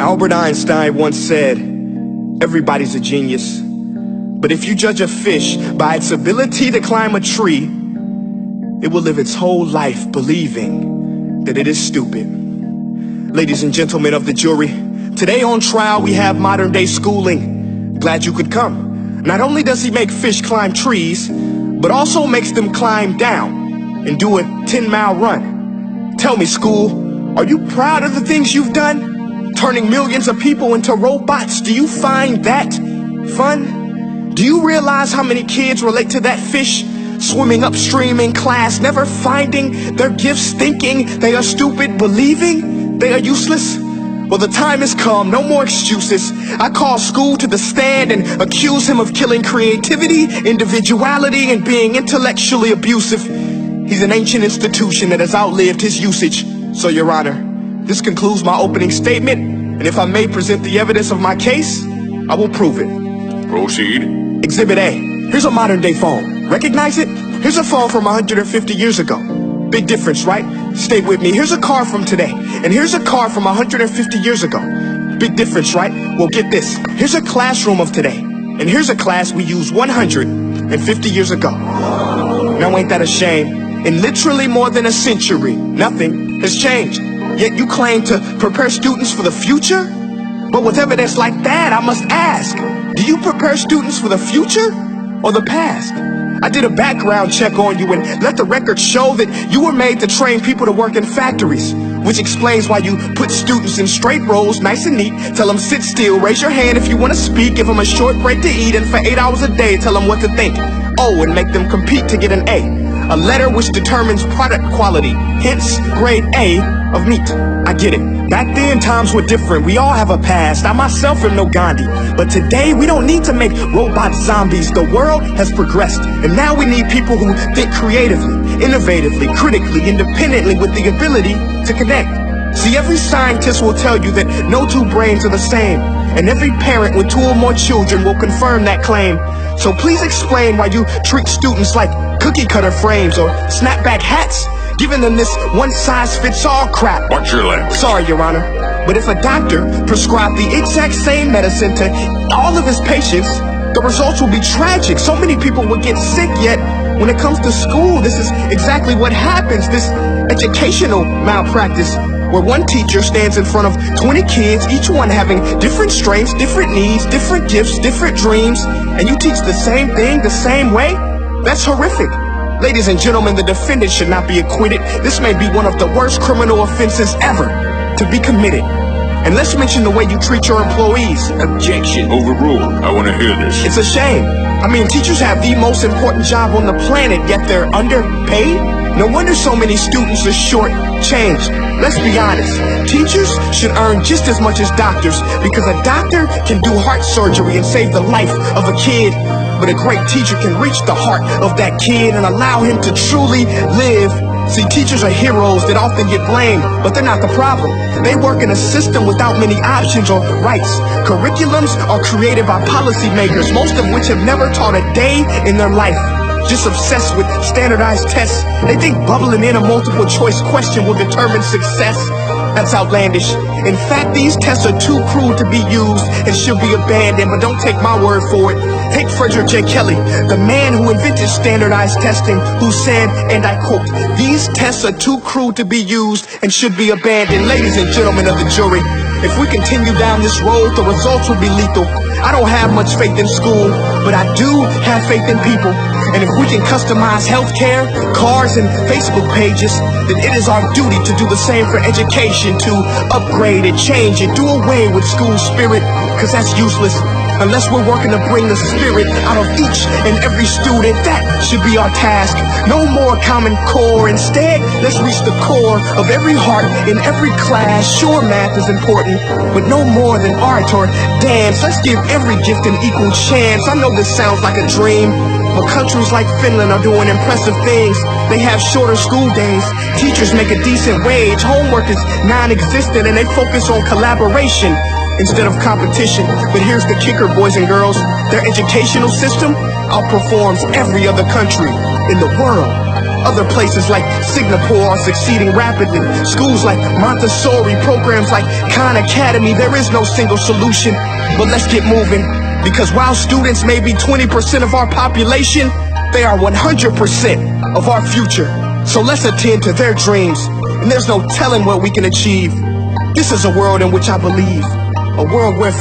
Albert Einstein once said, everybody's a genius. But if you judge a fish by its ability to climb a tree, it will live its whole life believing that it is stupid. Ladies and gentlemen of the jury, today on trial we have modern day schooling. Glad you could come. Not only does he make fish climb trees, but also makes them climb down and do a 10-mile run. Tell me, school, are you proud of the things you've done? Turning millions of people into robots, do you find that fun? Do you realize how many kids relate to that fish swimming upstream in class, never finding their gifts, thinking they are stupid, believing they are useless? Well, the time has come, no more excuses. I call school to the stand and accuse him of killing creativity, individuality, and being intellectually abusive. He's an ancient institution that has outlived his usage. So, Your Honor, this concludes my opening statement, and if I may present the evidence of my case, I will prove it. Proceed. Exhibit A. Here's a modern day phone. Recognize it? Here's a phone from 150 years ago. Big difference, right? Stay with me. Here's a car from today, and here's a car from 150 years ago. Big difference, right? Well, get this. Here's a classroom of today, and here's a class we used 150 years ago. Now, ain't that a shame? In literally more than a century, nothing has changed. Yet you claim to prepare students for the future? But with evidence like that, I must ask, do you prepare students for the future or the past? I did a background check on you and let the record show that you were made to train people to work in factories, which explains why you put students in straight rows, nice and neat, tell them sit still, raise your hand if you want to speak, give them a short break to eat, and for 8 hours a day, tell them what to think. Oh, and make them compete to get an A letter which determines product quality, hence grade A of meat. I get it. Back then, times were different. We all have a past. I myself am no Gandhi. But today, we don't need to make robot zombies. The world has progressed. And now we need people who think creatively, innovatively, critically, independently, with the ability to connect. See, every scientist will tell you that no two brains are the same. And every parent with 2 or more children will confirm that claim. So please explain why you treat students like cookie cutter frames or snapback hats, giving them this one-size-fits-all crap. Watch your language. Sorry, Your Honor, but if a doctor prescribed the exact same medicine to all of his patients, the results will be tragic. So many people will get sick, yet when it comes to school, this is exactly what happens. This educational malpractice, where one teacher stands in front of 20 kids, each one having different strengths, different needs, different gifts, different dreams, and you teach the same thing the same way? That's horrific. Ladies and gentlemen, the defendant should not be acquitted. This may be one of the worst criminal offenses ever to be committed. And let's mention the way you treat your employees. Objection. Overruled. I want to hear this. It's a shame. I mean, teachers have the most important job on the planet, yet they're underpaid? No wonder so many students are short-changed. Let's be honest. Teachers should earn just as much as doctors, because a doctor can do heart surgery and save the life of a kid. But a great teacher can reach the heart of that kid and allow him to truly live. See, teachers are heroes that often get blamed, but they're not the problem. They work in a system without many options or rights. Curriculums are created by policymakers, most of which have never taught a day in their life. Just obsessed with standardized tests. They think bubbling in a multiple choice question will determine success. That's outlandish. In fact, these tests are too cruel to be used and should be abandoned, but don't take my word for it. Take Frederick J. Kelly, the man who invented standardized testing, who said, and I quote, "These tests are too cruel to be used and should be abandoned." Ladies and gentlemen of the jury, if we continue down this road, the results will be lethal. I don't have much faith in school, but I do have faith in people. And if we can customize healthcare, cars, and Facebook pages, then it is our duty to do the same for education, to upgrade and change and do away with school spirit, because that's useless. Unless we're working to bring the spirit out of each and every student, that should be our task. No more Common Core. Instead, let's reach the core of every heart in every class. Sure, math is important, but no more than art or dance. Let's give every gift an equal chance. I know this sounds like a dream, but countries like Finland are doing impressive things. They have shorter school days. Teachers make a decent wage. Homework is non-existent, and they focus on collaboration instead of competition. But here's the kicker, boys and girls. Their educational system outperforms every other country in the world. Other places like Singapore are succeeding rapidly. Schools like Montessori, programs like Khan Academy, there is no single solution. But let's get moving, because while students may be 20% of our population, they are 100% of our future. So let's attend to their dreams, and there's no telling what we can achieve. This is a world in which I believe, a world where